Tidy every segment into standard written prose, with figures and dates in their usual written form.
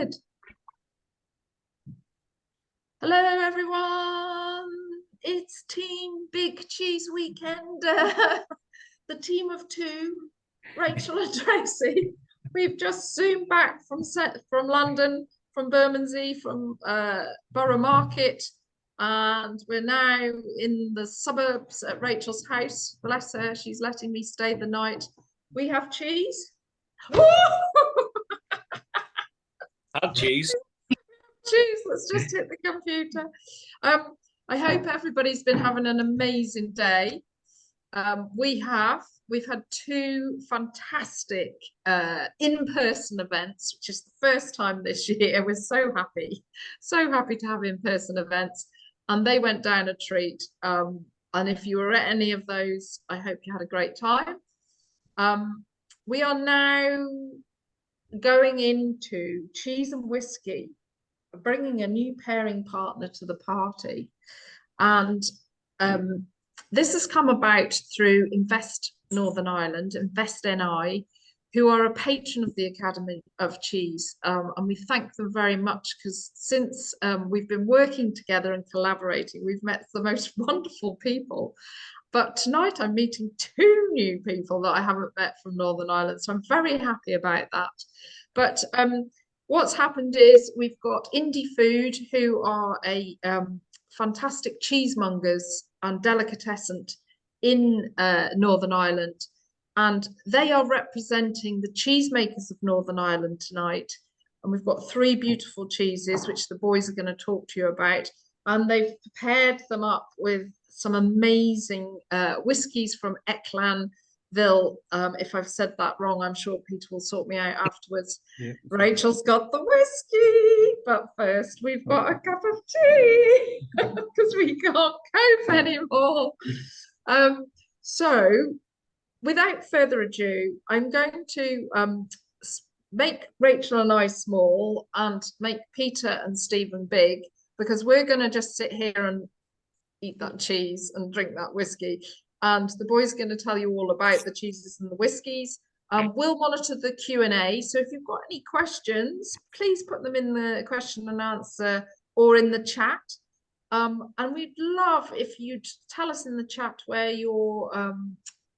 started. Hello, everyone. It's Team Big Cheese Weekend. The team of two, Rachel and Tracy. We've just zoomed back from London, from Bermondsey, from Borough Market, and we're now in the suburbs at Rachel's house. Bless her, she's letting me stay the night. We have cheese. Have cheese. Cheese, let's just hit the computer. I hope everybody's been having an amazing day. We've had two fantastic in-person events, which is the first time this year. We're so happy to have in-person events, and they went down a treat. And if you were at any of those, I hope you had a great time. We are now going into cheese and whiskey, bringing a new pairing partner to the party. And this has come about through Invest Northern Ireland, Invest NI, who are a patron of the Academy of Cheese. And we thank them very much, because since we've been working together and collaborating, we've met the most wonderful people. But tonight I'm meeting two new people that I haven't met from Northern Ireland. So I'm very happy about that. But what's happened is we've got Indie Food, who are a fantastic cheesemongers and delicatessen in Northern Ireland, and they are representing the cheesemakers of Northern Ireland tonight. And we've got three beautiful cheeses which the boys are going to talk to you about, and they've paired them up with some amazing whiskies from Echlinville. If I've said that wrong, I'm sure Peter will sort me out afterwards. Yeah. Rachel's got the whiskey, but first we've got a cup of tea because we can't cope anymore. So without further ado, I'm going to make Rachel and I small and make Peter and Stephen big, because we're going to just sit here and eat that cheese and drink that whiskey. And the boys are going to tell you all about the cheeses and the whiskies. We'll monitor the Q&A. So if you've got any questions, please put them in the question and answer or in the chat. And we'd love if you'd tell us in the chat where you're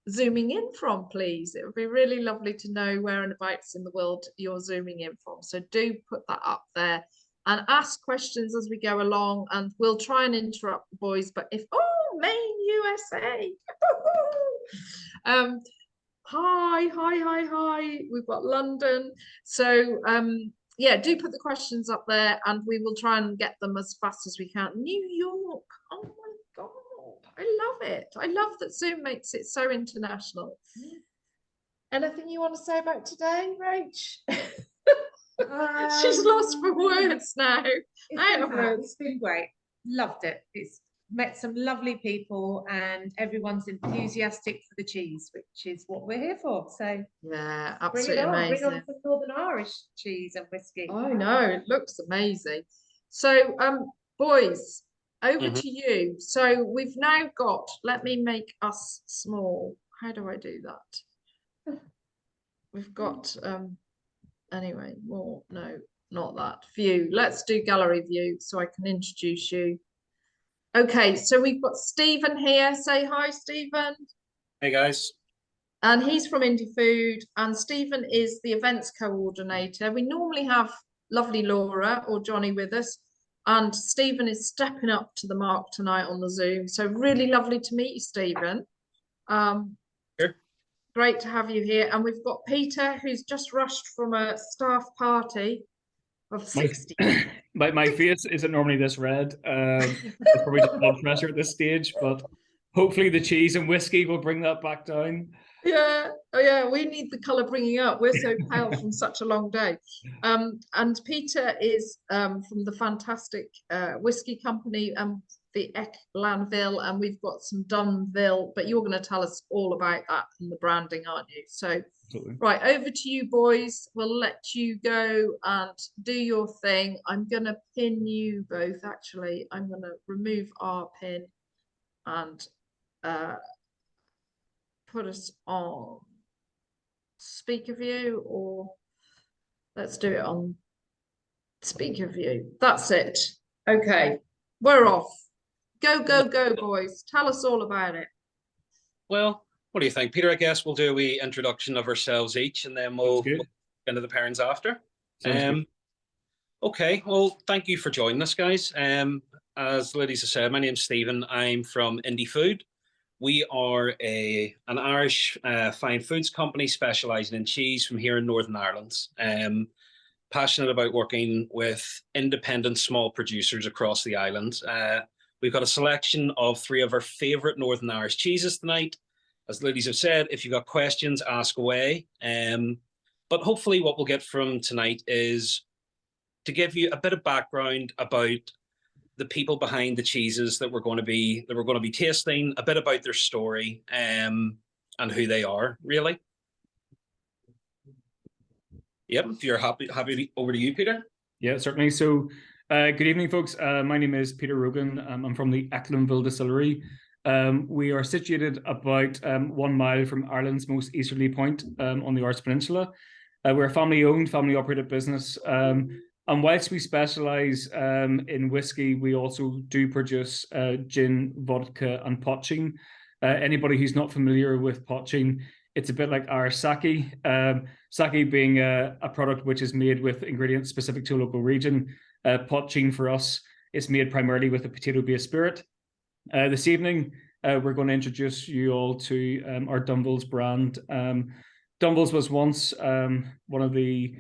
zooming in from, please. It would be really lovely to know where and abouts in the world you're zooming in from. So do put that up there and ask questions as we go along, and we'll try and interrupt the boys. But if, oh, Maine, USA. Hi. We've got London. So yeah, do put the questions up there and we will try and get them as fast as we can. New York, oh my God, I love it. I love that Zoom makes it so international. Anything you want to say about today, Rach? She's lost for words now. It's been great. Loved it. It's met some lovely people and everyone's enthusiastic for the cheese, which is what we're here for. So yeah, absolutely amazing. Bring on some Northern Irish cheese and whiskey. I know, it looks amazing. So boys, over to you. So we've now got, let me make us small. How do I do that? We've got anyway, more, no, not that. View. Let's do gallery view so I can introduce you. Okay, so we've got Stephen here. Say hi, Stephen. Hey, guys. And he's from Indie Food, and Stephen is the events coordinator. We normally have lovely Laura or Johnny with us, and Stephen is stepping up to the mark tonight on the Zoom. So really lovely to meet you, Stephen. Sure. Great to have you here. And we've got Peter, who's just rushed from a staff party of 60. My face isn't normally this red. It's probably just blood pressure at this stage, but hopefully the cheese and whiskey will bring that back down. Yeah, oh yeah, we need the colour bringing up. We're so pale from such a long day. And Peter is from the fantastic whiskey company, the Echlinville, and we've got some Dunville, but you're going to tell us all about that and the branding, aren't you? So, absolutely. Right, over to you, boys. We'll let you go and do your thing. I'm going to pin you both, actually. I'm going to remove our pin and put us on speaker view, or let's do it on Speak of you. That's it. Okay, we're off. Go, go, go, boys. Tell us all about it. Well, what do you think, Peter? I guess we'll do a wee introduction of ourselves each, and then we'll get into the pairings after. Okay, well, thank you for joining us, guys. As the ladies have said, my name's Stephen. I'm from Indie Food. We are an Irish fine foods company specialising in cheese from here in Northern Ireland. Passionate about working with independent small producers across the island. We've got a selection of 3 of our favourite Northern Irish cheeses tonight. As the ladies have said, if you've got questions, ask away. But hopefully what we'll get from tonight is to give you a bit of background about the people behind the cheeses that we're going to be tasting, a bit about their story, and who they are, really. Yep, if you're happy, over to you, Peter. Yeah, certainly. So, good evening, folks. My name is Peter Rogan. I'm from the Echlinville Distillery. We are situated about 1 mile from Ireland's most easterly point on the Arts Peninsula. We're a family-owned, family-operated business. And whilst we specialise in whiskey, we also do produce gin, vodka, and poaching. Anybody who's not familiar with poaching, it's a bit like our sake. Sake being a product which is made with ingredients specific to a local region. Poaching for us is made primarily with a potato-based spirit. This evening, we're going to introduce you all to our Dunvilles brand. Dunvilles was once one of the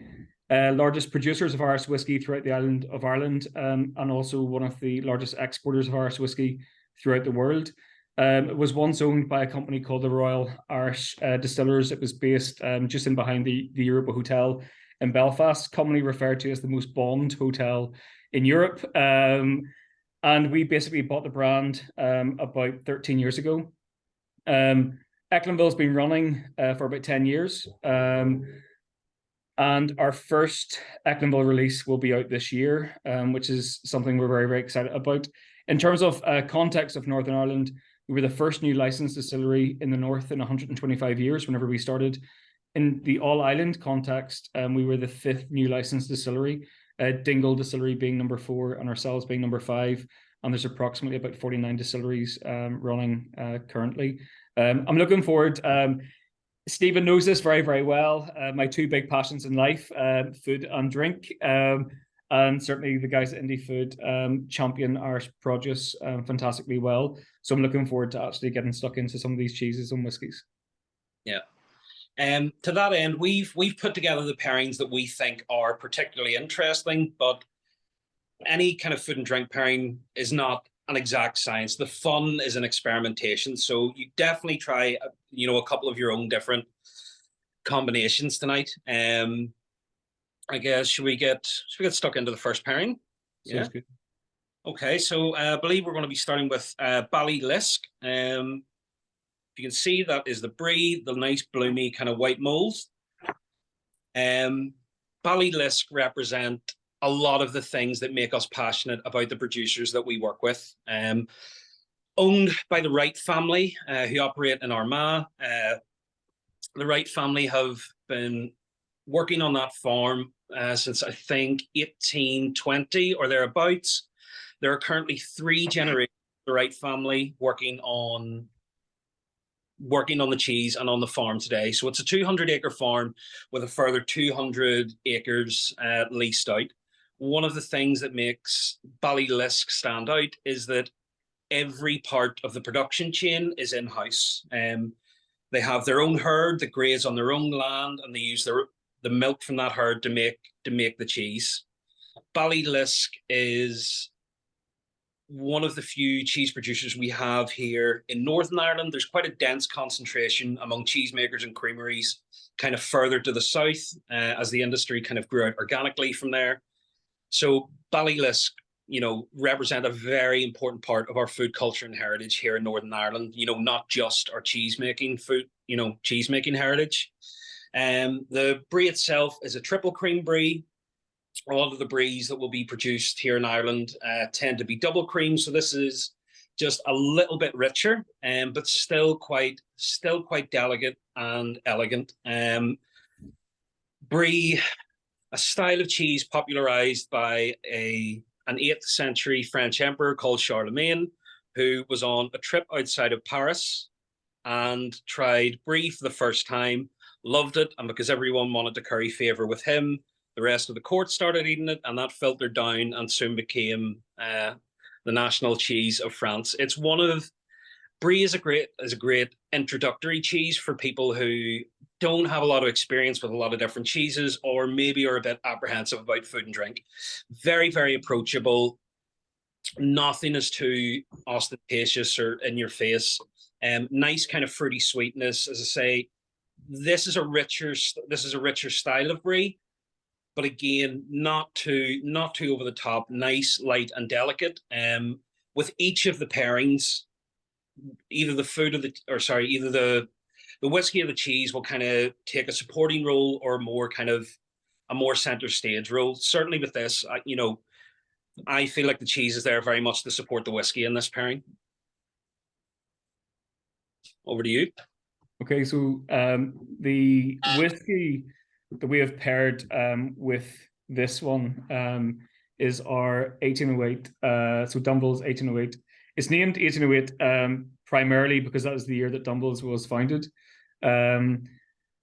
largest producers of Irish whiskey throughout the island of Ireland, and also one of the largest exporters of Irish whiskey throughout the world. It was once owned by a company called the Royal Irish Distillers. It was based just in behind the Europa Hotel in Belfast, commonly referred to as the most bombed hotel in Europe. And we basically bought the brand about 13 years ago. Echlinville's been running for about 10 years. And our first Echlinville release will be out this year, which is something we're very, very excited about. In terms of context of Northern Ireland, we were the first new licensed distillery in the north in 125 years whenever we started. In the all-island context, we were the 5th new licensed distillery, Dingle Distillery being number 4 and ourselves being number 5. And there's approximately about 49 distilleries running currently. I'm looking forward. Stephen knows this very, very well. My 2 big passions in life, food and drink. And certainly the guys at Indie Food champion Irish produce fantastically well. So I'm looking forward to actually getting stuck into some of these cheeses and whiskies. Yeah. To that end, we've put together the pairings that we think are particularly interesting, but any kind of food and drink pairing is not an exact science. The fun is an experimentation. So you definitely try, a couple of your own different combinations tonight. I guess should we get stuck into the first pairing? Sounds good. Okay, so I believe we're going to be starting with Ballylisk. If you can see, that is the brie, the nice bloomy kind of white molds. Ballylisk represent a lot of the things that make us passionate about the producers that we work with. Owned by the Wright family, who operate in Armagh. The Wright family have been working on that farm since I think 1820 or thereabouts. There are currently 3 generations of the Wright family working on the cheese and on the farm today. So it's a 200-acre farm with a further 200 acres leased out. One of the things that makes Ballylisk stand out is that every part of the production chain is in-house. They have their own herd that graze on their own land, and they use the milk from that herd to make the cheese. Ballylisk is one of the few cheese producers we have here in Northern Ireland. There's quite a dense concentration among cheesemakers and creameries kind of further to the south as the industry kind of grew out organically from there. So Ballylisk, represent a very important part of our food culture and heritage here in Northern Ireland, not just our cheesemaking heritage. The brie itself is a triple cream brie. A lot of the bries that will be produced here in Ireland tend to be double cream. So this is just a little bit richer, but still quite delicate and elegant. Brie, a style of cheese popularized by an 8th century French emperor called Charlemagne, who was on a trip outside of Paris and tried brie for the first time, loved it, and because everyone wanted to curry favor with him, the rest of the court started eating it, and that filtered down and soon became the national cheese of France. It's one of Brie is a great introductory cheese for people who don't have a lot of experience with a lot of different cheeses, or maybe are a bit apprehensive about food and drink. Very, very approachable. Nothing is too ostentatious or in your face. Nice kind of fruity sweetness. As I say, this is a richer style of brie, but again, not too over the top. Nice, light, and delicate. With each of the pairings, either the whiskey or the cheese will kind of take a supporting role, or more kind of a more center stage role. Certainly with this, I feel like the cheese is there very much to support the whiskey in this pairing. Over to you. Okay, so the whiskey that we have paired with this one is our 1808. So Dunvilles 1808. It's named 1808 primarily because that was the year that Dunvilles was founded.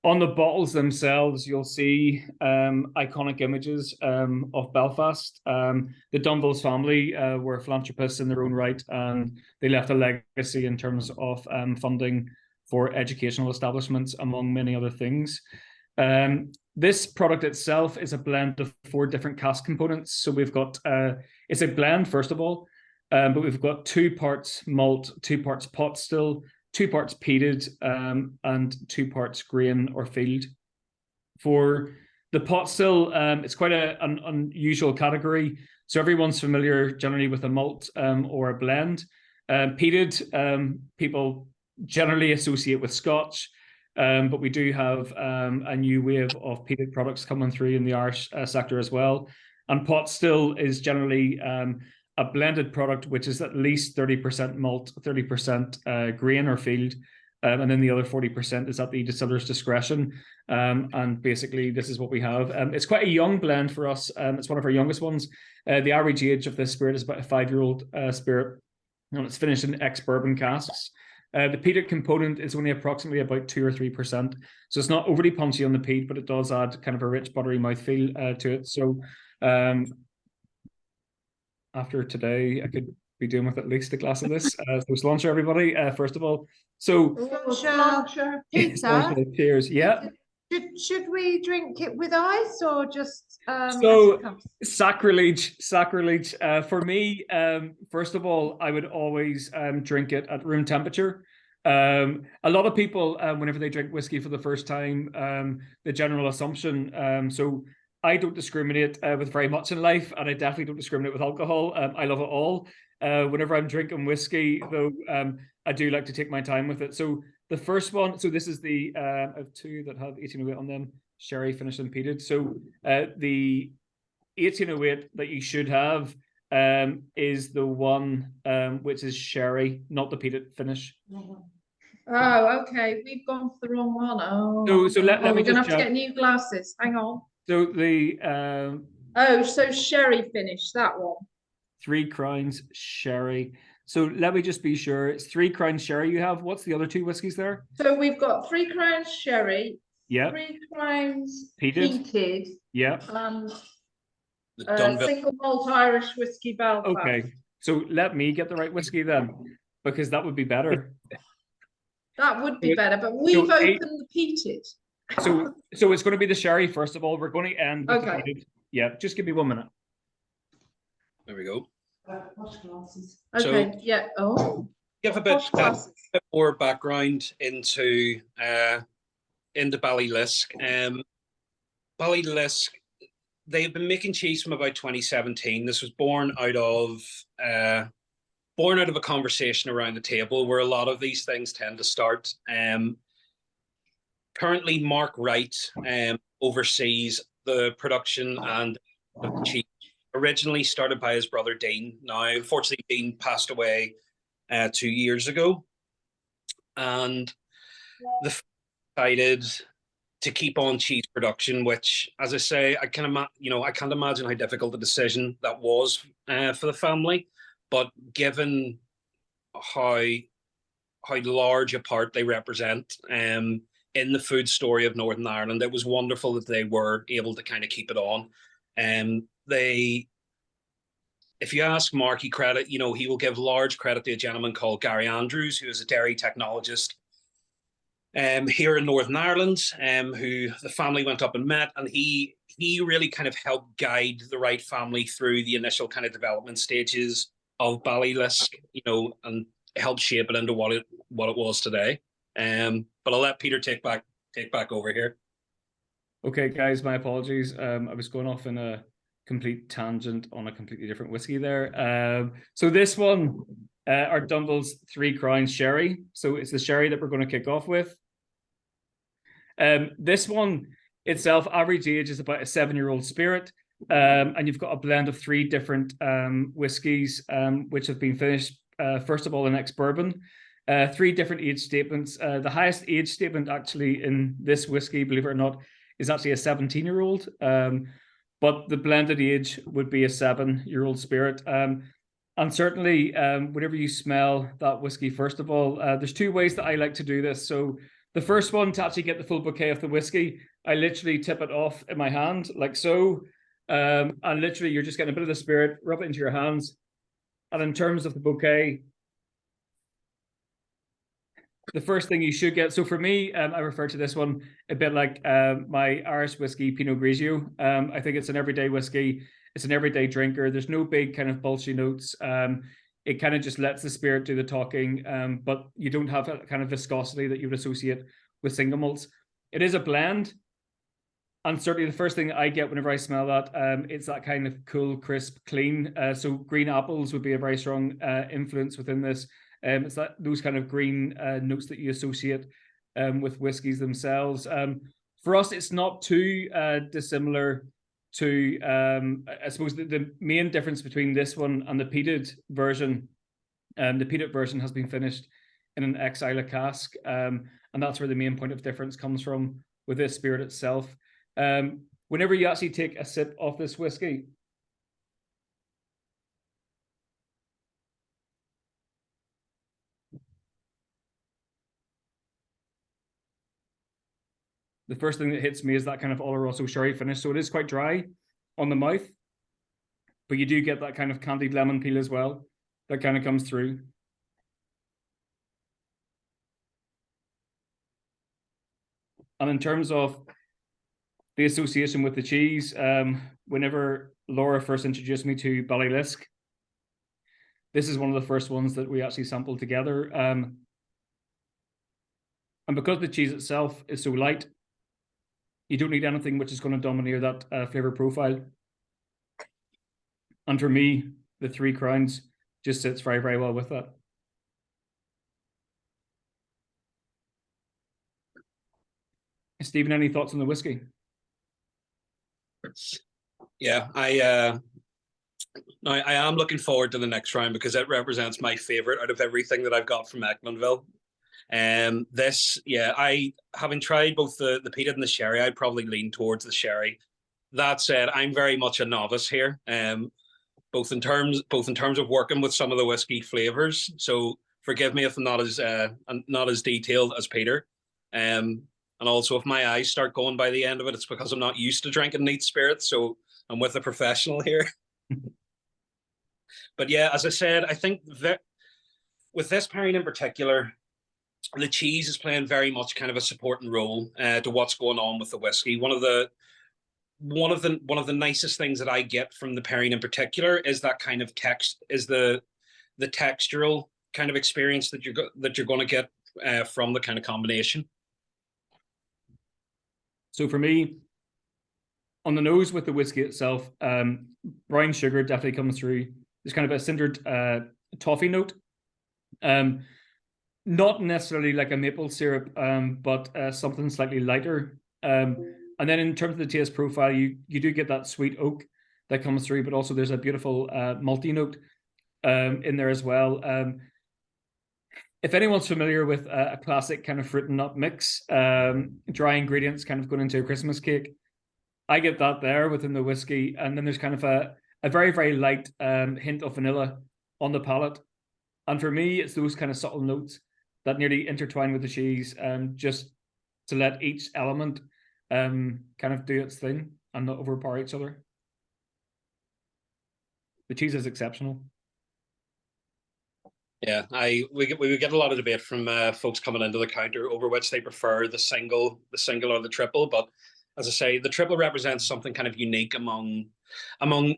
On the bottles themselves, you'll see iconic images of Belfast. The Dunvilles family were philanthropists in their own right, and they left a legacy in terms of funding for educational establishments, among many other things. This product itself is a blend of 4 different cask components. So we've got, it's a blend, first of all, but we've got 2 parts malt, 2 parts pot still, 2 parts peated, and 2 parts grain or field. For the pot still, it's quite an unusual category. So everyone's familiar generally with a malt or a blend. Peated, people generally associate with Scotch, but we do have a new wave of peated products coming through in the Irish sector as well. And pot still is generally a blended product, which is at least 30% malt, 30% grain or field, and then the other 40% is at the distiller's discretion. And basically, this is what we have. It's quite a young blend for us. It's one of our youngest ones. The average age of this spirit is about a 5-year-old spirit, and it's finished in ex-bourbon casks. The peated component is only approximately about 2 or 3%. So it's not overly punchy on the peat, but it does add kind of a rich, buttery mouthfeel to it. So after today, I could be doing with at least a glass of this. So cilantro, everybody, first of all. So Peter, cheers. Yeah. should we drink it with ice or just So sacrilege. For me, first of all, I would always drink it at room temperature. A lot of people, whenever they drink whiskey for the first time, the general assumption, so I don't discriminate with very much in life, and I definitely don't discriminate with alcohol. I love it all. Whenever I'm drinking whiskey, though, I do like to take my time with it. So the first one, so this is the of 2 that have 1808 on them, sherry finished and peated. So the 1808 that you should have is the one which is sherry, not the peated finish. Oh, okay. We've gone for the wrong one. Oh, So let me we're gonna have just to get new glasses. Hang on. So the Oh, so sherry finish, that one. 3 Crowns sherry. So let me just be sure. It's 3 Crowns sherry you have. What's the other 2 whiskies there? So we've got 3 Crowns sherry, Yeah. 3 Crowns Peated. peated, Yeah. and The Dunville. single malt Irish whiskey Belfast. Okay. So let me get the right whiskey then, because that would be better. That would be better, but we've opened the peated. So it's going to be the sherry first of all. We're going to end with the peated. Yeah, just give me 1 minute. There we go. Okay, yeah. Oh, Give a bit more background into Ballylisk. Ballylisk, they've been making cheese from about 2017. This was born out of a conversation around the table where a lot of these things tend to start. Currently, Mark Wright oversees the production and the cheese. Originally started by his brother Dean. Now, unfortunately, Dean passed away 2 years ago, and the decided to keep on cheese production, which, as I say, I can't imagine how difficult a decision that was for the family. But given how large a part they represent in the food story of Northern Ireland, it was wonderful that they were able to kind of keep it on. If you ask Marky credit, he will give large credit to a gentleman called Gary Andrews, who is a dairy technologist here in Northern Ireland, who the family went up and met, and he really kind of helped guide the Wright family through the initial kind of development stages of Ballylisk, and helped shape it into what it was today. But I'll let Peter take back over here. Okay, guys, my apologies. I was going off in a complete tangent on a completely different whiskey there. So this one, our Dunville's 3 Crowns Sherry. So it's the sherry that we're going to kick off with. This one itself, average age is about a 7-year-old spirit. And you've got a blend of 3 different whiskies, which have been finished, first of all, in ex-bourbon. 3 different age statements. The highest age statement actually in this whiskey, believe it or not, is actually a 17-year-old. But the blended age would be a 7-year-old spirit. And certainly, whenever you smell that whiskey, first of all, there's 2 ways that I like to do this. So the first one, to actually get the full bouquet of the whiskey, I literally tip it off in my hand, like so. And literally, you're just getting a bit of the spirit, rub it into your hands. And in terms of the bouquet, the first thing you should get, so for me, I refer to this one a bit like my Irish whiskey, Pinot Grigio. I think it's an everyday whiskey. It's an everyday drinker. There's no big kind of bulgy notes. It kind of just lets the spirit do the talking, but you don't have that kind of viscosity that you would associate with single malts. It is a blend. And certainly the first thing that I get whenever I smell that, it's that kind of cool, crisp, clean. So green apples would be a very strong influence within this. It's those kind of green notes that you associate with whiskies themselves. For us, it's not too dissimilar to, I suppose, the main difference between this one and the peated version. The peated version has been finished in an ex-Islay cask, and that's where the main point of difference comes from with this spirit itself. Whenever you actually take a sip of this whiskey, the first thing that hits me is that kind of Oloroso sherry finish. So it is quite dry on the mouth, but you do get that kind of candied lemon peel as well that kind of comes through. And in terms of the association with the cheese, whenever Laura first introduced me to Ballylisk, this is one of the first ones that we actually sampled together. And because the cheese itself is so light, you don't need anything which is going to domineer that flavor profile. And for me, the 3 Crowns just sits very, very well with that. Stephen, any thoughts on the whiskey? Yeah, I am looking forward to the next round because it represents my favorite out of everything that I've got from Echlinville. I having tried both the peated and the sherry, I'd probably lean towards the sherry. That said, I'm very much a novice here, both in terms of working with some of the whiskey flavors. So forgive me if I'm not as detailed as Peter. And also, if my eyes start going by the end of it, it's because I'm not used to drinking neat spirits. So I'm with a professional here. But yeah, as I said, I think that with this pairing in particular, the cheese is playing very much kind of a supporting role to what's going on with the whiskey. One of the nicest things that I get from the pairing in particular is that kind of the textural kind of experience that you're going to get from the kind of combination. So for me, on the nose with the whiskey itself, brown sugar definitely comes through. There's kind of a cindered toffee note. Not necessarily like a maple syrup, but something slightly lighter. And then in terms of the taste profile, you do get that sweet oak that comes through, but also there's a beautiful malty note in there as well. if anyone's familiar with a classic kind of fruit and nut mix, dry ingredients kind of going into a Christmas cake, I get that there within the whiskey. And then there's kind of a very, very light hint of vanilla on the palate. And for me, it's those kind of subtle notes that nearly intertwine with the cheese, just to let each element kind of do its thing and not overpower each other. The cheese is exceptional. Yeah, we would get a lot of debate from folks coming into the counter over which they prefer, the single or the triple. But as I say, the triple represents something kind of unique among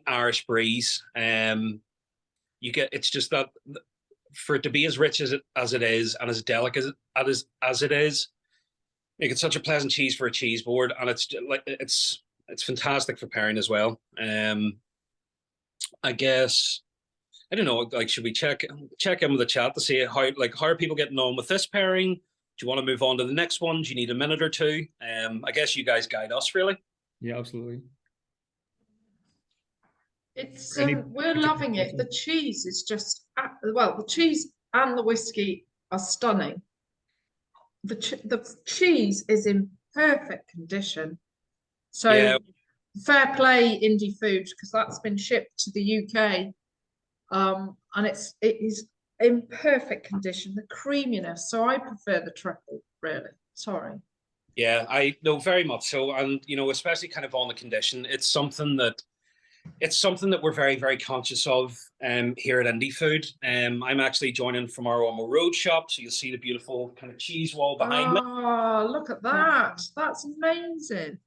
Irish bries. It's just that for it to be as rich as it is and as delicate as it is, make it such a pleasant cheese for a cheese board, and it's fantastic for pairing as well. I guess, I don't know, like, should we check in with the chat to see how are people getting on with this pairing? Do you want to move on to the next one? Do you need a minute or two? I guess you guys guide us, really. Yeah, absolutely. It's we're loving it. The cheese is just the cheese and the whiskey are stunning. The cheese is in perfect condition. So yeah. Fair play, Indie Food, because that's been shipped to the UK, and it is in perfect condition. The creaminess. So I prefer the triple, really. Sorry. Yeah, I know, very much so, and especially kind of on the condition, it's something that we're very, very conscious of here at Indie Food. I'm actually joining from our Ormo Road shop, so you'll see the beautiful kind of cheese wall behind me. Oh, look at that! That's amazing.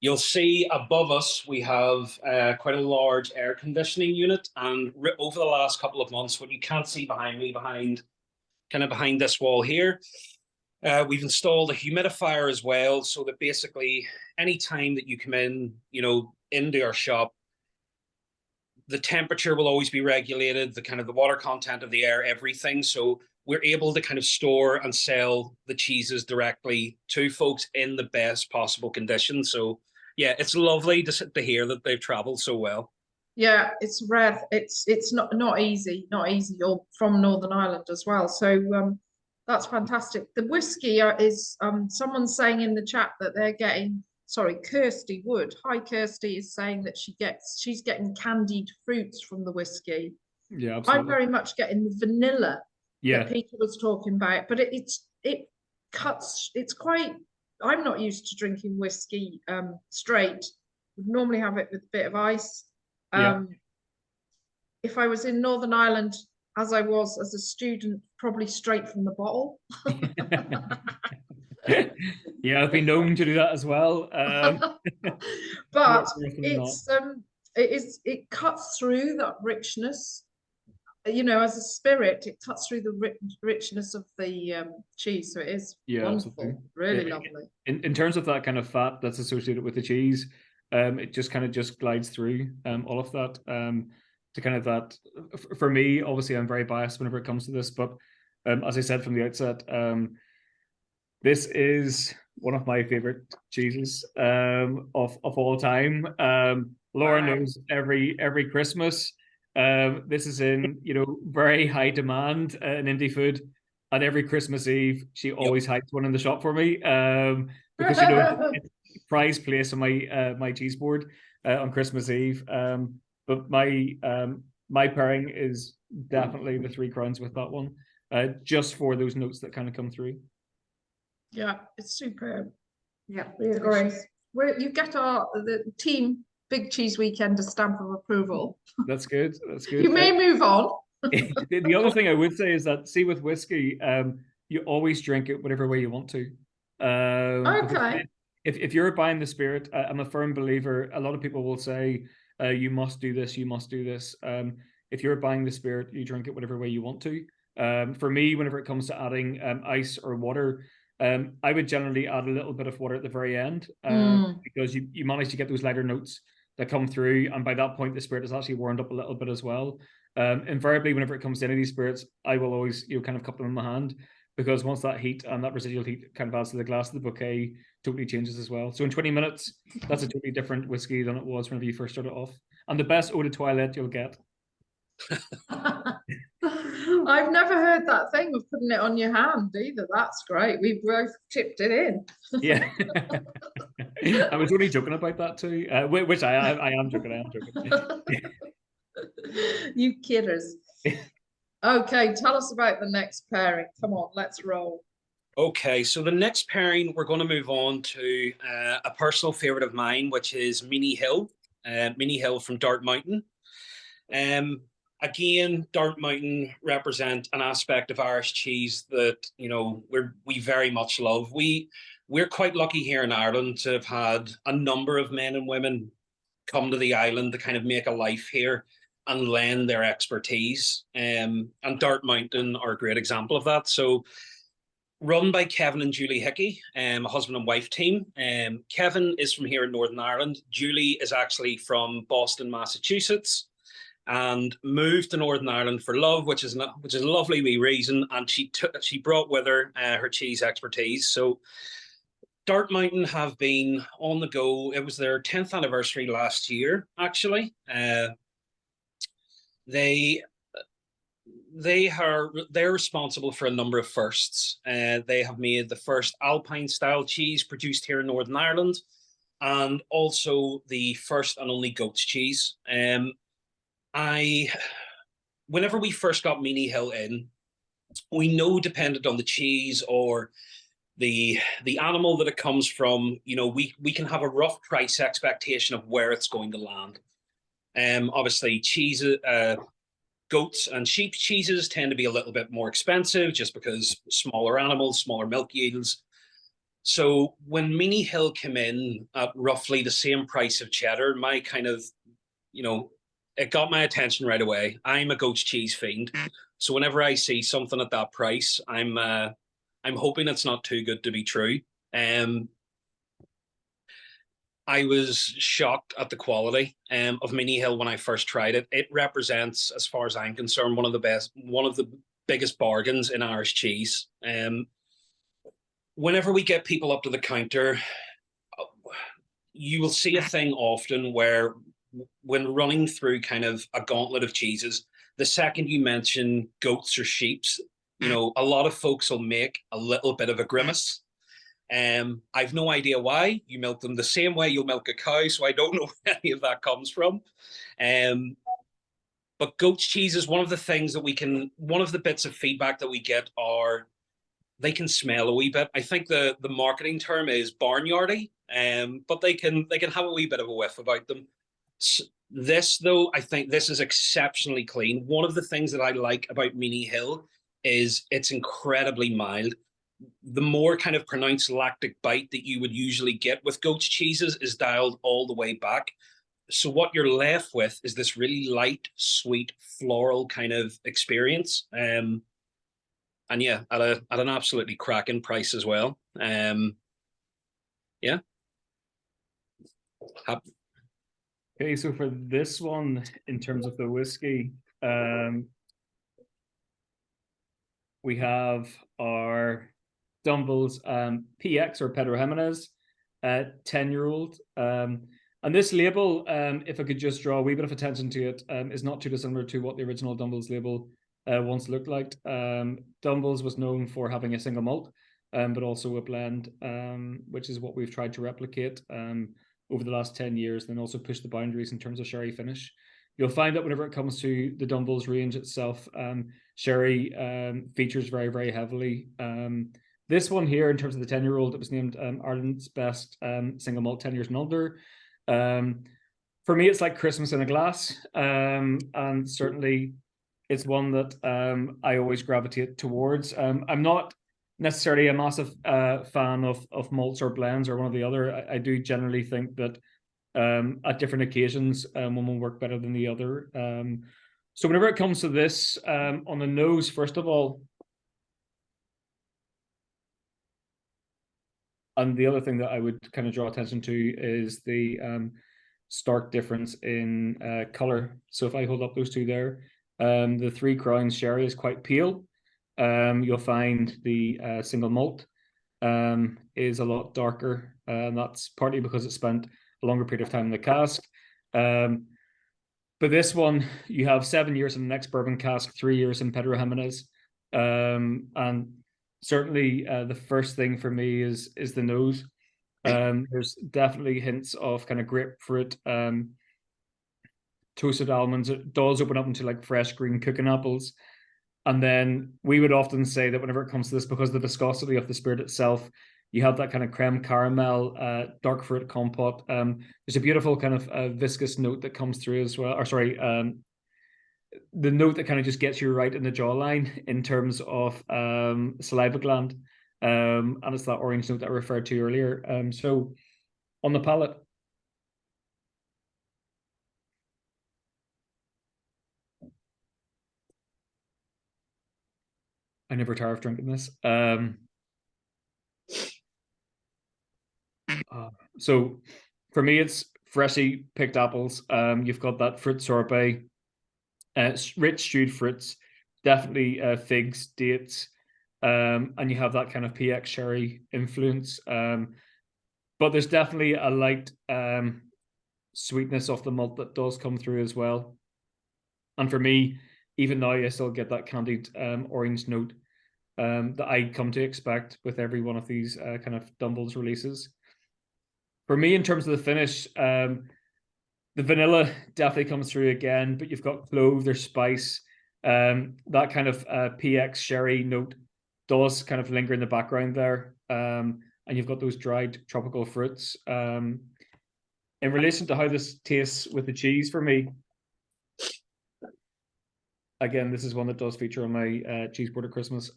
You'll see above us we have quite a large air conditioning unit, and over the last couple of months, what you can't see behind me, behind this wall here, we've installed a humidifier as well, so that basically any time that you come in, into our shop, the temperature will always be regulated, the water content of the air, everything. So we're able to kind of store and sell the cheeses directly to folks in the best possible condition. So yeah, it's lovely to hear that they've traveled so well. Yeah, it's rare. It's not easy. You're from Northern Ireland as well, so that's fantastic. The whiskey is someone's saying in the chat that they're getting. Sorry, Kirsty Wood. Hi, Kirsty is saying that she's getting candied fruits from the whiskey. Yeah, absolutely. I'm very much getting the vanilla that Peter was talking about, but it cuts. It's quite. I'm not used to drinking whiskey straight. Would normally have it with a bit of ice. If I was in Northern Ireland, as I was as a student, probably straight from the bottle. Yeah, I've been known to do that as well. But it cuts through that richness. As a spirit, it cuts through the richness of the cheese. So it is wonderful, absolutely. Really lovely. In terms of that kind of fat that's associated with the cheese, it just kind of glides through all of that. To kind of that, for me, obviously, I'm very biased whenever it comes to this, but as I said from the outset, this is one of my favorite cheeses of all time. Laura knows every Christmas. This is in very high demand in Indie Food, and every Christmas Eve she always hides one in the shop for me, because it's prize place on my cheese board on Christmas Eve. But my pairing is definitely the Three Crowns with that one, just for those notes that kind of come through. Yeah, it's superb. Yeah, we agree. You get the team Big Cheese Weekend a stamp of approval. That's good. You may move on. The other thing I would say is that, see, with whiskey, you always drink it whatever way you want to. Okay. If you're buying the spirit, I'm a firm believer. A lot of people will say, you must do this, you must do this. If you're buying the spirit, you drink it whatever way you want to. For me, whenever it comes to adding ice or water, I would generally add a little bit of water at the very end, because you manage to get those lighter notes that come through, and by that point the spirit is actually warmed up a little bit as well. Invariably, whenever it comes to any of these spirits, I will always kind of cup them in my hand, because once that heat and that residual heat kind of adds to the glass, the bouquet totally changes as well. So in 20 minutes, that's a totally different whiskey than it was whenever you first started off, and the best eau de toilette you'll get. I've never heard that thing of putting it on your hand either. That's great. We both chipped it in. Yeah. I was only joking about that too, which I am joking. I am joking. You kidders. Okay, tell us about the next pairing. Come on, let's roll. Okay, so the next pairing, we're going to move on to a personal favorite of mine, which is Meeny Hill. Meeny Hill from Dart Mountain. Again, Dart Mountain represent an aspect of Irish cheese that, you know, we very much love. We're quite lucky here in Ireland to have had a number of men and women come to the island to kind of make a life here and lend their expertise. And Dart Mountain are a great example of that. So, run by Kevin and Julie Hickey, a husband and wife team. Kevin is from here in Northern Ireland. Julie is actually from Boston, Massachusetts, and moved to Northern Ireland for love, which is a lovely wee reason. And she brought with her her cheese expertise. So Dart Mountain have been on the go. It was their 10th anniversary last year, actually. They're responsible for a number of firsts. They have made the first Alpine style cheese produced here in Northern Ireland, and also the first and only goat's cheese. Whenever we first got Meeny Hill in, we know, dependent on the cheese or the animal that it comes from, you know, we can have a rough price expectation of where it's going to land. Obviously, cheese. Goats and sheep cheeses tend to be a little bit more expensive just because smaller animals, smaller milk yields. So when Meeny Hill came in at roughly the same price of cheddar, my kind of, you know, it got my attention right away. I'm a goat's cheese fiend. So whenever I see something at that price, I'm hoping it's not too good to be true. I was shocked at the quality of Meeny Hill when I first tried it. It represents, as far as I'm concerned, one of the biggest bargains in Irish cheese. Whenever we get people up to the counter, you will see a thing often where, when running through kind of a gauntlet of cheeses, the second you mention goats or sheeps, you know, a lot of folks will make a little bit of a grimace. I've no idea why. You milk them the same way you'll milk a cow, so I don't know where any of that comes from. But goat's cheese is one of the things that one of the bits of feedback that we get are they can smell a wee bit. I think the marketing term is barnyardy, but they can have a wee bit of a whiff about them. This, though, I think this is exceptionally clean. One of the things that I like about Meeny Hill is it's incredibly mild. The more kind of pronounced lactic bite that you would usually get with goat's cheeses is dialed all the way back. So what you're left with is this really light, sweet, floral kind of experience. And yeah, at an absolutely cracking price as well. Yeah. Okay, so for this one, in terms of the whiskey, we have our Dunvilles PX or Pedro Jimenez, 10-year-old. And this label, if I could just draw a wee bit of attention to it, is not too dissimilar to what the original Dunvilles label once looked like. Dunvilles was known for having a single malt, but also a blend, which is what we've tried to replicate over the last 10 years, then also push the boundaries in terms of sherry finish. You'll find that whenever it comes to the Dunvilles range itself, sherry features very, very heavily. This one here, in terms of the 10-year-old, it was named Ireland's best single malt 10 years and under. For me, it's like Christmas in a glass, and certainly it's one that I always gravitate towards. I'm not necessarily a massive fan of malts or blends or one or the other. I do generally think that at different occasions, one will work better than the other. So whenever it comes to this, on the nose, first of all, and the other thing that I would kind of draw attention to is the stark difference in color. So if I hold up those two there, the Three Crowns sherry is quite pale. You'll find the single malt is a lot darker, and that's partly because it spent a longer period of time in the cask. But But this one, you have 7 years in the next bourbon cask, 3 years in Pedro Jimenez. And certainly the first thing for me is the nose. There's definitely hints of kind of grapefruit, toasted almonds. It does open up into like fresh green cooking apples. And then we would often say that whenever it comes to this, because of the viscosity of the spirit itself, you have that kind of creme caramel, dark fruit compote. There's a beautiful kind of viscous note that comes through as well. Or sorry, the note that kind of just gets you right in the jawline in terms of saliva gland. And it's that orange note that I referred to earlier. So on the palate, I never tire of drinking this. So for me, it's freshly picked apples. You've got that fruit sorbet, rich stewed fruits, definitely figs, dates, and you have that kind of PX sherry influence. But there's definitely a light sweetness of the malt that does come through as well. And for me, even now, I still get that candied orange note that I come to expect with every one of these kind of Dunvilles releases. For me, in terms of the finish, the vanilla definitely comes through again, but you've got clove, there's spice, that kind of PX sherry note does kind of linger in the background there, and you've got those dried tropical fruits. In relation to how this tastes with the cheese, for me, again, this is one that does feature on my cheese board at Christmas.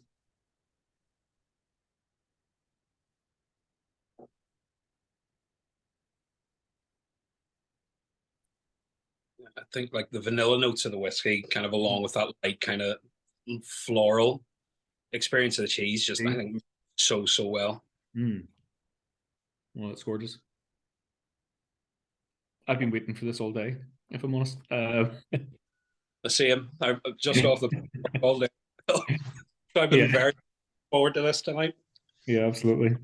I think like the vanilla notes of the whiskey, kind of along with that light kind of floral experience of the cheese, just I think so well. Well, it's gorgeous. I've been waiting for this all day, if I'm honest. The same. I'm just off the all day. So I've been very forward to this tonight. Yeah, absolutely.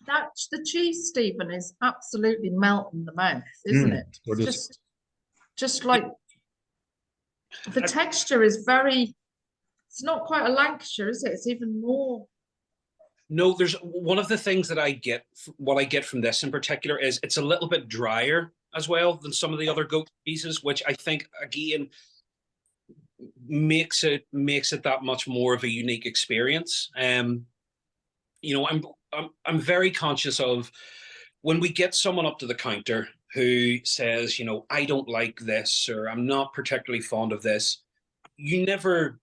The cheese, Stephen, is absolutely melting in the mouth, isn't it? Just like the texture is very. It's not quite a Lancashire, is it? It's even more. No, there's one of the things that what I get from this in particular is it's a little bit drier as well than some of the other goat cheeses, which I think again makes it that much more of a unique experience. You know, I'm very conscious of when we get someone up to the counter who says, you know, I don't like this, or I'm not particularly fond of this. You never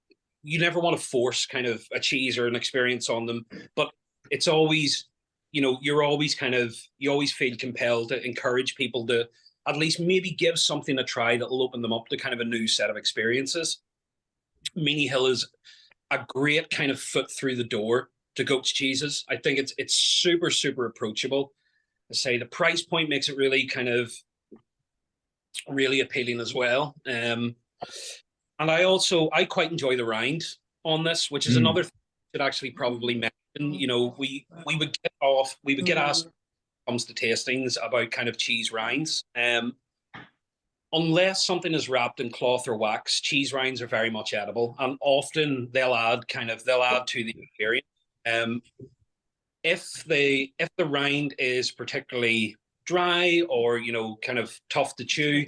want to force kind of a cheese or an experience on them, but it's always, you know, you always feel compelled to encourage people to at least maybe give something a try that will open them up to kind of a new set of experiences. Meeny Hill is a great kind of foot through the door to goat's cheeses. I think it's super, super approachable. I say the price point makes it really kind of really appealing as well. And I quite enjoy the rind on this, which is another thing that actually probably mention. You know, we would get asked when it comes to tastings about kind of cheese rinds. Unless something is wrapped in cloth or wax, cheese rinds are very much edible, and often they'll add to the experience. If the rind is particularly dry or, you know, kind of tough to chew,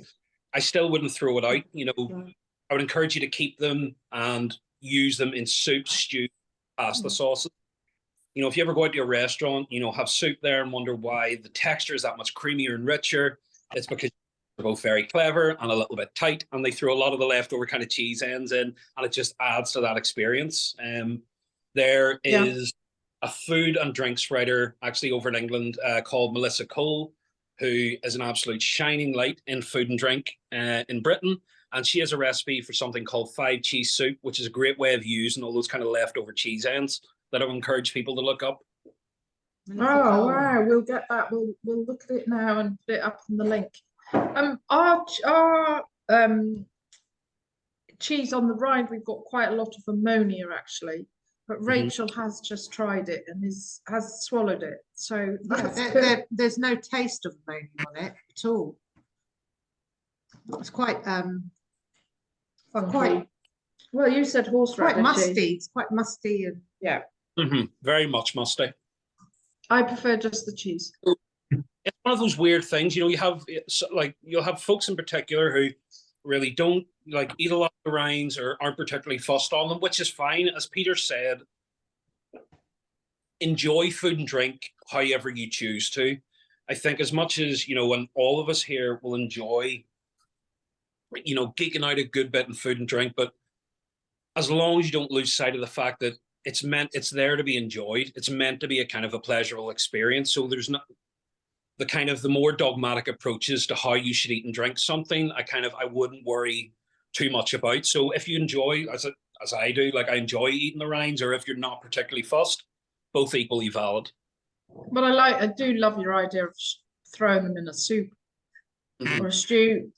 I still wouldn't throw it out. You know, I would encourage you to keep them and use them in soup, stew, pasta sauces. You know, if you ever go out to a restaurant, you know, have soup there and wonder why the texture is that much creamier and richer, it's because they're both very clever and a little bit tight, and they throw a lot of the leftover kind of cheese ends in, and it just adds to that experience. There is a food and drinks writer actually over in England called Melissa Cole, who is an absolute shining light in food and drink in Britain. And she has a recipe for something called 5 cheese soup, which is a great way of using all those kind of leftover cheese ends that I would encourage people to look up. Oh wow, we'll get that. We'll look at it now and put it up in the link. Our cheese on the rind, we've got quite a lot of ammonia actually, but Rachel has just tried it and has swallowed it. So there's no taste of ammonia on it at all. It's quite Well, you said horseradish. quite musty. It's quite musty and Yeah, Very much musty. I prefer just the cheese. It's one of those weird things, you have you'll have folks in particular who really don't like eat a lot of rinds or aren't particularly fussed on them, which is fine. As Peter said, enjoy food and drink however you choose to. I think as much as, when all of us here will enjoy, geeking out a good bit in food and drink, but as long as you don't lose sight of the fact that it's there to be enjoyed. It's meant to be a kind of a pleasurable experience. So there's not the more dogmatic approaches to how you should eat and drink something. I wouldn't worry too much about. So if you enjoy, as I do, like I enjoy eating the rinds, or if you're not particularly fussed, both equally valid. But I do love your idea of throwing them in a soup or a stew.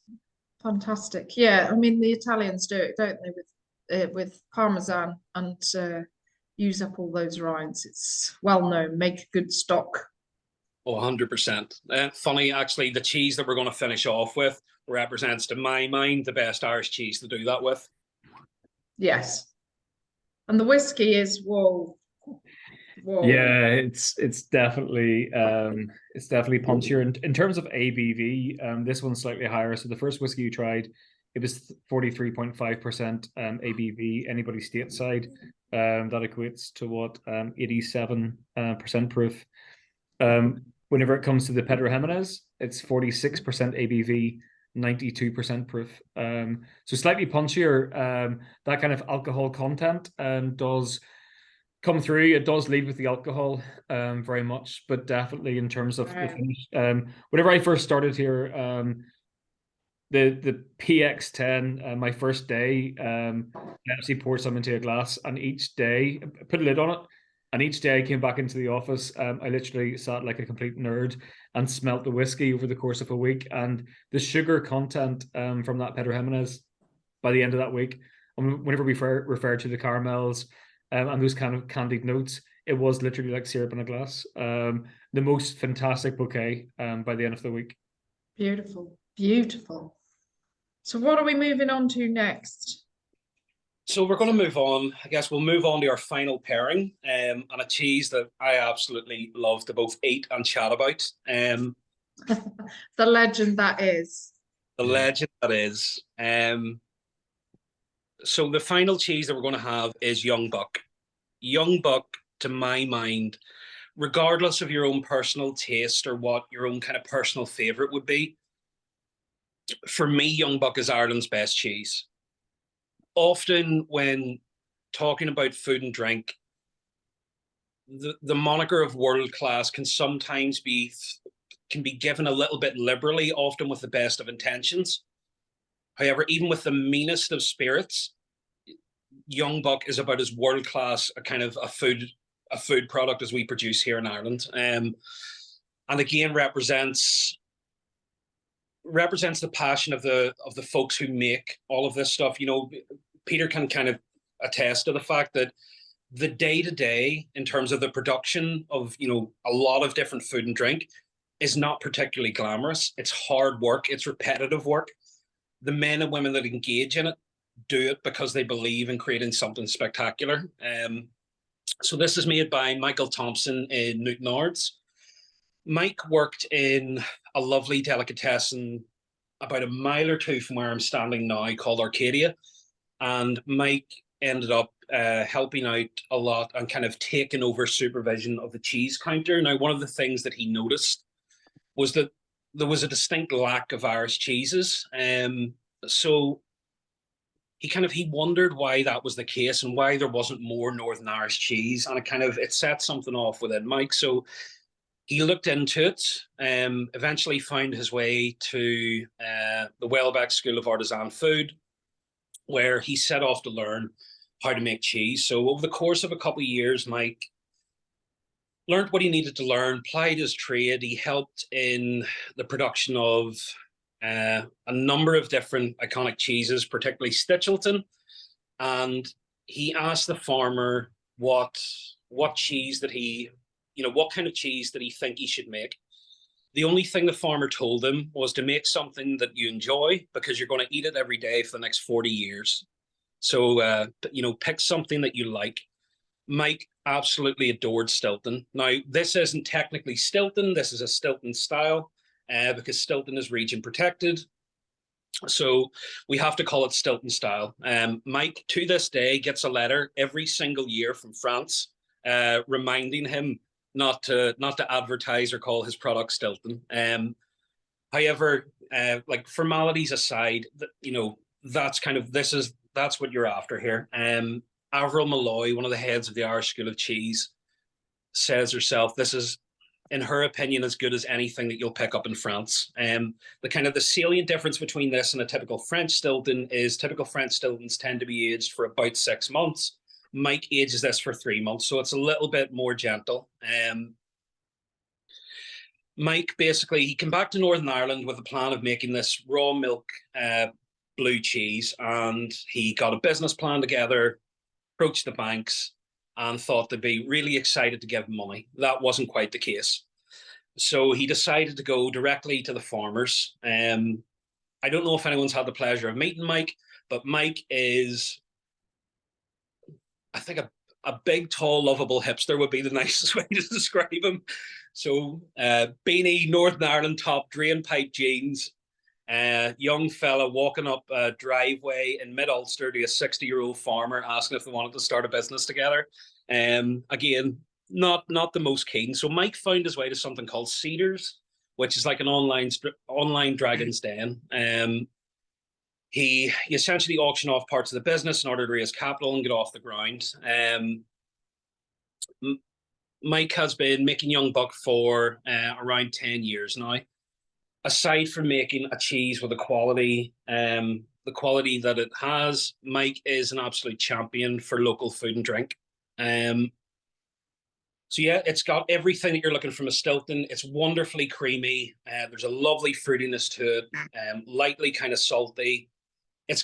Fantastic. Yeah, I mean the Italians do it, don't they, with Parmesan and use up all those rinds. It's well known. Make a good stock. Oh, 100%. Funny, actually, the cheese that we're going to finish off with represents, to my mind, the best Irish cheese to do that with. Yes. And the whiskey is, whoa. Yeah, it's definitely punchier. In terms of ABV, this one's slightly higher. So the first whiskey you tried, it was 43.5% ABV. Anybody stateside, that equates to what, 87% proof. Whenever it comes to the Pedro Jimenez, it's 46% ABV, 92% proof. So slightly punchier. That kind of alcohol content does come through. It does lead with the alcohol very much, but definitely in terms of the finish. Whenever I first started here, the PX10, my first day, I actually poured some into a glass, and each day I put a lid on it. And each day I came back into the office, I literally sat like a complete nerd and smelt the whiskey over the course of a week. And the sugar content from that Pedro Jimenez by the end of that week, whenever we refer to the caramels and those kind of candied notes, it was literally like syrup in a glass. The most fantastic bouquet by the end of the week. Beautiful, beautiful. So what are we moving on to next? So we're going to move on. I guess we'll move on to our final pairing, and a cheese that I absolutely love to both eat and chat about. The legend that is. The legend that is. So the final cheese that we're going to have is Young Buck. Young Buck, to my mind, regardless of your own personal taste or what your own kind of personal favorite would be, for me, Young Buck is Ireland's best cheese. Often when talking about food and drink, the moniker of world class can sometimes be given a little bit liberally, often with the best of intentions. However, even with the meanest of spirits, Young Buck is about as world class a food product as we produce here in Ireland, and again represents the passion of the folks who make all of this stuff. Peter can kind of attest to the fact that the day-to-day in terms of the production of a lot of different food and drink is not particularly glamorous. It's hard work, it's repetitive work. The men and women that engage in it do it because they believe in creating something spectacular. So this is made by Michael Thompson in Newtownards. Mike worked in a lovely delicatessen about a mile or two from where I'm standing now called Arcadia. And Mike ended up helping out a lot and kind of taking over supervision of the cheese counter. Now, one of the things that he noticed was that there was a distinct lack of Irish cheeses. So he wondered why that was the case and why there wasn't more Northern Irish cheese. And it set something off within Mike. So he looked into it, eventually found his way to the Welbeck School of Artisan Food, where he set off to learn how to make cheese. So over the course of a couple of years, Mike learned what he needed to learn, plied his trade. He helped in the production of a number of different iconic cheeses, particularly Stichelton. And he asked the farmer what cheese that what kind of cheese did he think he should make. The only thing the farmer told him was to make something that you enjoy, because you're going to eat it every day for the next 40 years. So, pick something that you like. Mike absolutely adored Stilton. Now, this isn't technically Stilton. This is a Stilton style, because Stilton is region protected. So we have to call it Stilton style. Mike, to this day, gets a letter every single year from France, reminding him not to advertise or call his product Stilton. However, like formalities aside, that's what you're after here. Avril Malloy, one of the heads of the Irish School of Cheese, says herself, this is, in her opinion, as good as anything that you'll pick up in France. The salient difference between this and a typical French Stilton is typical French Stiltons tend to be aged for about 6 months. Mike ages this for 3 months, so it's a little bit more gentle. Mike, basically, he came back to Northern Ireland with a plan of making this raw milk blue cheese, and he got a business plan together, approached the banks, and thought they'd be really excited to give him money. That wasn't quite the case. So he decided to go directly to the farmers. I don't know if anyone's had the pleasure of meeting Mike, but Mike is, I think, a big, tall, lovable hipster would be the nicest way to describe him. So beanie, Northern Ireland top, drain pipe jeans, young fella walking up a driveway in mid-Ulster to a 60-year-old farmer asking if they wanted to start a business together. Again, not the most keen. So Mike found his way to something called Cedars, which is like an online Dragon's Den. He essentially auctioned off parts of the business in order to raise capital and get off the ground. Mike has been making young buck for around 10 years now. Aside from making a cheese with the quality that it has, Mike is an absolute champion for local food and drink. So yeah, it's got everything that you're looking from a Stilton. It's wonderfully creamy. There's a lovely fruitiness to it, lightly kind of salty. It's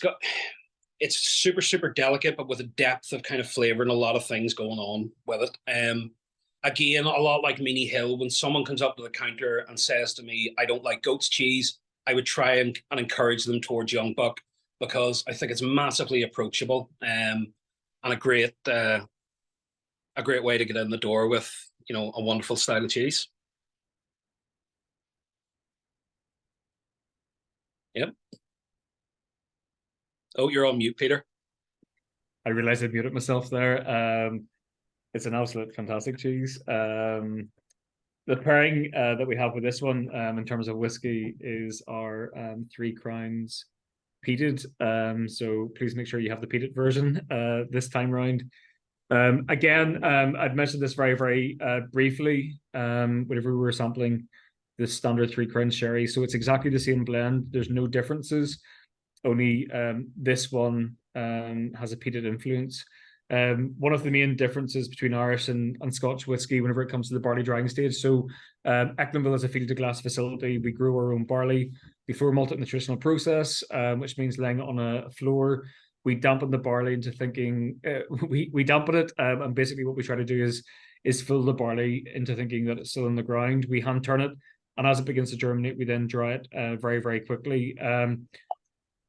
super, super delicate, but with a depth of kind of flavor and a lot of things going on with it. Again, a lot like Meeny Hill, when someone comes up to the counter and says to me, I don't like goat's cheese, I would try and encourage them towards young buck, because I think it's massively approachable, and a great way to get in the door with, a wonderful style of cheese. Yep. Oh, you're on mute, Peter. I realized I muted myself there. It's an absolute fantastic cheese. The pairing that we have with this one, in terms of whiskey, is our Three Crowns Peated. So please make sure you have the Peated version this time round. Again, I'd mentioned this very, very briefly whenever we were sampling the standard Three Crowns sherry. So it's exactly the same blend. There's no differences. Only this one has a peated influence. One of the main differences between Irish and Scotch whiskey whenever it comes to the barley drying stage. So Echlinville is a field to glass facility. We grow our own barley. We floor malt it in the traditional process, which means laying it on a floor. We dampen the barley into thinking, we dampen it, and basically what we try to do is fill the barley into thinking that it's still in the ground. We hand turn it, and as it begins to germinate, we then dry it very, very quickly.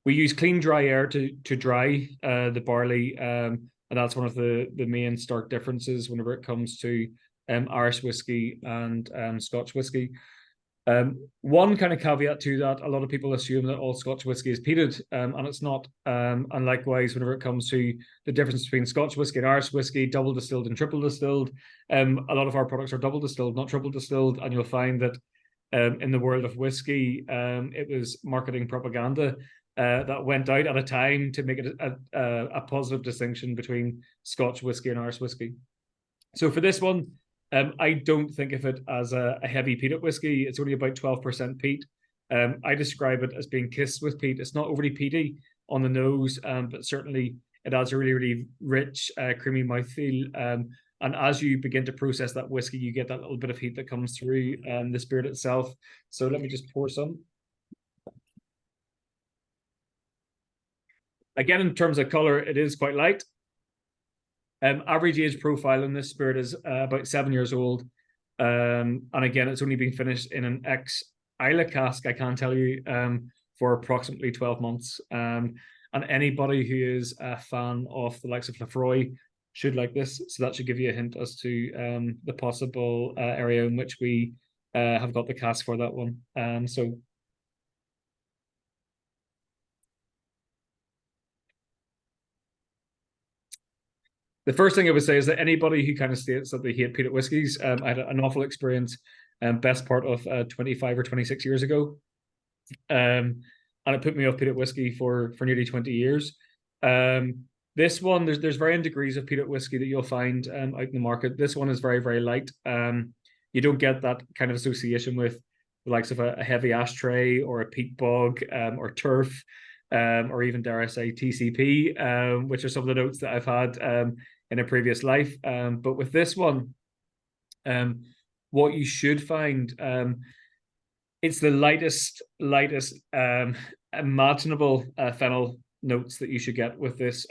We use clean, dry air to dry the barley, and that's one of the main stark differences whenever it comes to Irish whiskey and Scotch whiskey. One kind of caveat to that, a lot of people assume that all Scotch whiskey is peated, and it's not. And likewise, whenever it comes to the difference between Scotch whiskey and Irish whiskey, double distilled and triple distilled, a lot of our products are double distilled, not triple distilled, and you'll find that in the world of whiskey, it was marketing propaganda that went out at a time to make it a positive distinction between Scotch whiskey and Irish whiskey. So for this one, I don't think of it as a heavy peated whiskey. It's only about 12% peat. I describe it as being kissed with peat. It's not overly peaty on the nose, but certainly it has a really, really rich, creamy mouthfeel. And as you begin to process that whiskey, you get that little bit of heat that comes through the spirit itself. So let me just pour some. Again, in terms of color, it is quite light. Average age profile in this spirit is about 7 years old. And again, it's only been finished in an ex-Isla cask, I can tell you, for approximately 12 months. And anybody who is a fan of the likes of Lefroy should like this. So that should give you a hint as to the possible area in which we have got the cask for that one. So the first thing I would say is that anybody who kind of states that they hate peated whiskies, I had an awful experience, best part of 25 or 26 years ago. And it put me off peated whiskey for nearly 20 years. This one, there's varying degrees of peated whiskey that you'll find out in the market. This one is very, very light. You don't get that kind of association with the likes of a heavy ashtray or a peat bog or turf. Or even, dare I say, TCP, which are some of the notes that I've had in a previous life. But with this one, what you should find, it's the lightest imaginable fennel notes that you should get with this.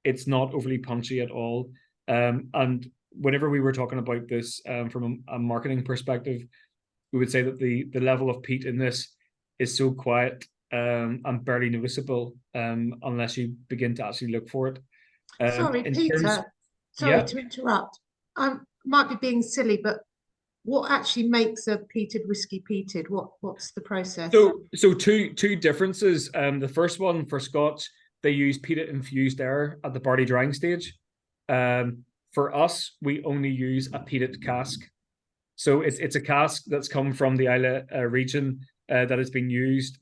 It's not overly punchy at all. And whenever we were talking about this from a marketing perspective, we would say that the level of peat in this is so quiet and barely noticeable unless you begin to actually look for it. Sorry, Peter. Sorry to interrupt. I might be being silly, but what actually makes a peated whiskey peated? What's the process? So two differences. The first one, for Scotch, they use peated infused air at the barley drying stage. For us, we only use a peated cask. So it's a cask that's come from the Isla region that has been used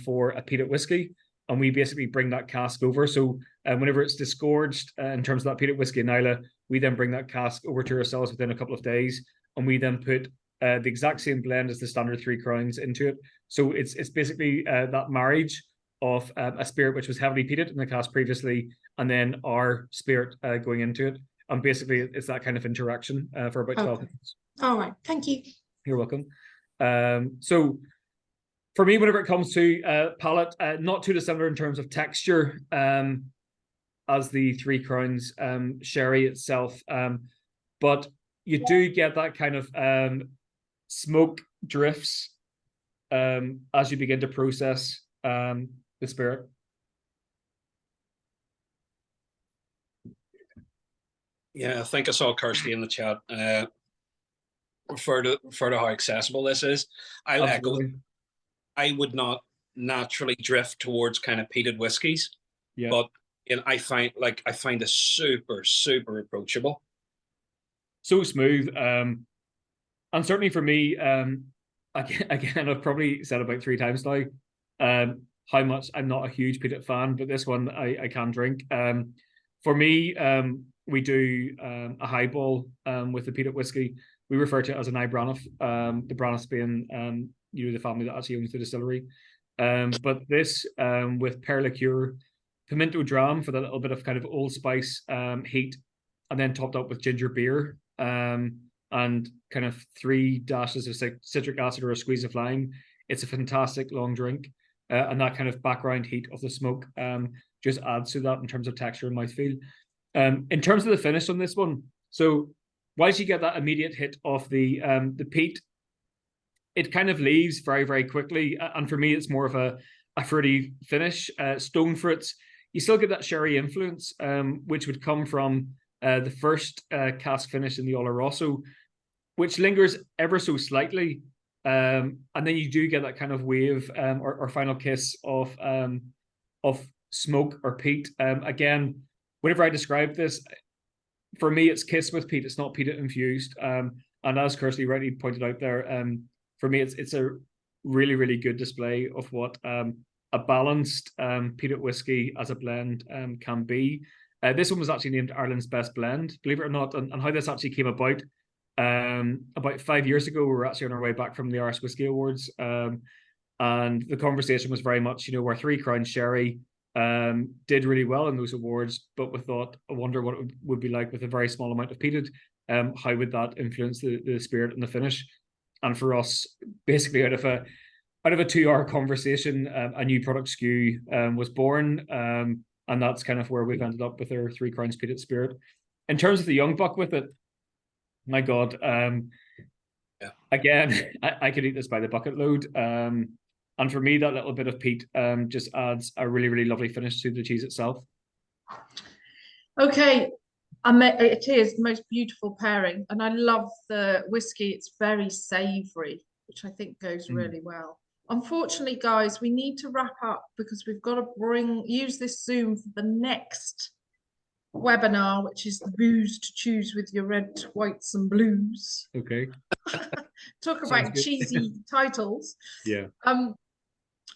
for a peated whiskey, and we basically bring that cask over. So whenever it's disgorged in terms of that peated whiskey in Isla, we then bring that cask over to ourselves within a couple of days, and we then put the exact same blend as the standard Three Crowns into it. So it's basically that marriage of a spirit which was heavily peated in the cask previously, and then our spirit going into it. And basically, it's that kind of interaction for about 12 minutes. All right, thank you. You're welcome. So for me, whenever it comes to palate, not too dissimilar in terms of texture as the Three Crowns sherry itself, but you do get that kind of smoke drifts as you begin to process the spirit. Yeah, I think I saw Kirsty in the chat refer to how accessible this is. I'll echo. I would not naturally drift towards kind of peated whiskies, but I find it super approachable. So smooth, and certainly for me, again, I've probably said about 3 times now how much I'm not a huge peated fan, but this one I can drink. For me, we do a highball with the peated whiskey. We refer to it as an Ibranif, the Branif being the family that actually owns the distillery. But this with pear liqueur, pimento dram for that little bit of kind of old spice heat, and then topped up with ginger beer and kind of 3 dashes of citric acid or a squeeze of lime. It's a fantastic long drink, and that kind of background heat of the smoke just adds to that in terms of texture and mouthfeel. In terms of the finish on this one, so whilst you get that immediate hit of the peat, it kind of leaves very, very quickly. And for me, it's more of a fruity finish. Stone fruits, you still get that sherry influence, which would come from the first cask finish in the Oloroso, which lingers ever so slightly. And then you do get that kind of wave or final kiss of smoke or peat. Again, whenever I describe this, for me, it's kiss with peat. It's not peated infused. And as Kirsty rightly pointed out there, for me, it's a really, really good display of what a balanced peated whiskey as a blend can be. This one was actually named Ireland's Best Blend, believe it or not, and how this actually came about 5 years ago. We were actually on our way back from the Irish Whiskies Awards, and the conversation was very much, where Three Crowns Sherry did really well in those awards, but we thought, I wonder what it would be like with a very small amount of peated. How would that influence the spirit and the finish? And for us, basically out of a 2-hour conversation, a new product SKU was born, and that's kind of where we've ended up with our Three Crowns peated spirit. In terms of the young buck with it, my God, Again, I could eat this by the bucket load. And for me, that little bit of peat just adds a really, really lovely finish to the cheese itself. Okay, it is the most beautiful pairing, and I love the whiskey. It's very savoury, which I think goes really well. Unfortunately, guys, we need to wrap up because we've got to use this Zoom for the next webinar, which is the booze to choose with your red, whites, and blues. Okay. Talk about cheesy titles. Yeah.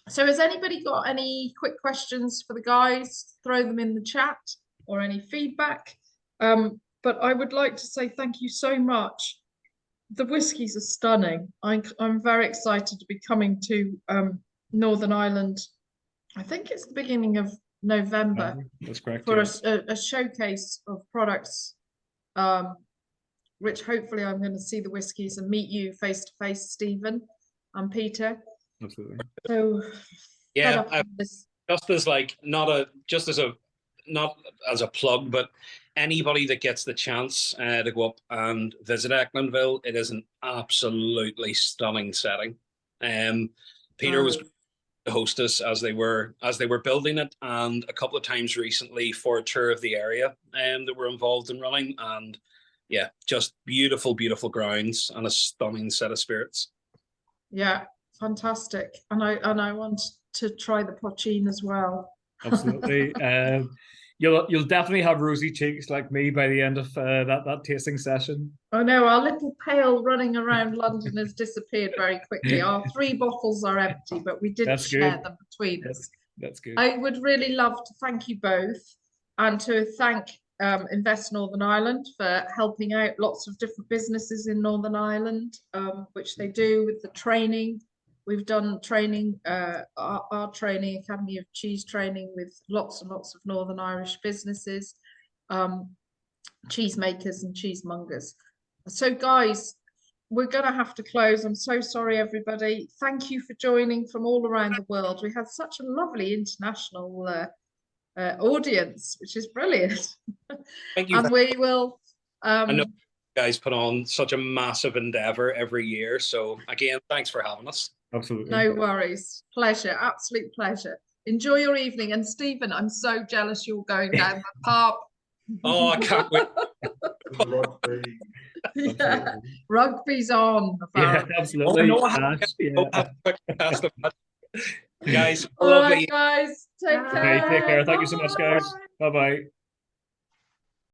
So has anybody got any quick questions for the guys? Throw them in the chat or any feedback. But I would like to say thank you so much. The whiskies are stunning. I'm very excited to be coming to Northern Ireland. I think it's the beginning of November. That's correct. For a showcase of products, which hopefully I'm going to see the whiskies and meet you face to face, Stephen and Peter. Absolutely. So yeah, not as a plug, but anybody that gets the chance to go up and visit Echlinville, it is an absolutely stunning setting. Peter was the hostess as they were building it, and a couple of times recently for a tour of the area that we're involved in running, and yeah, just beautiful grounds and a stunning set of spirits. Yeah, fantastic. And I want to try the pochine as well. Absolutely. You'll definitely have rosy cheeks like me by the end of that tasting session. Oh no, our little pail running around London has disappeared very quickly. Our 3 bottles are empty, but we didn't share them between us. That's good. I would really love to thank you both, and to thank Invest Northern Ireland for helping out lots of different businesses in Northern Ireland, which they do with the training. We've done training, our training, Academy of Cheese training with lots and lots of Northern Irish businesses, cheesemakers and cheesemongers. So guys, we're going to have to close. I'm so sorry, everybody. Thank you for joining from all around the world. We had such a lovely international audience, which is brilliant. Thank you. And we will... I know you guys put on such a massive endeavor every year. So again, thanks for having us. Absolutely. No worries. Pleasure. Absolute pleasure. Enjoy your evening. And Stephen, I'm so jealous you're going down the pub. Oh, I can't wait. Yeah. Rugby's on. Apparently. Yeah, absolutely. Guys, all right, guys. Take care. Okay, take care. Thank you so much, guys. Bye-bye.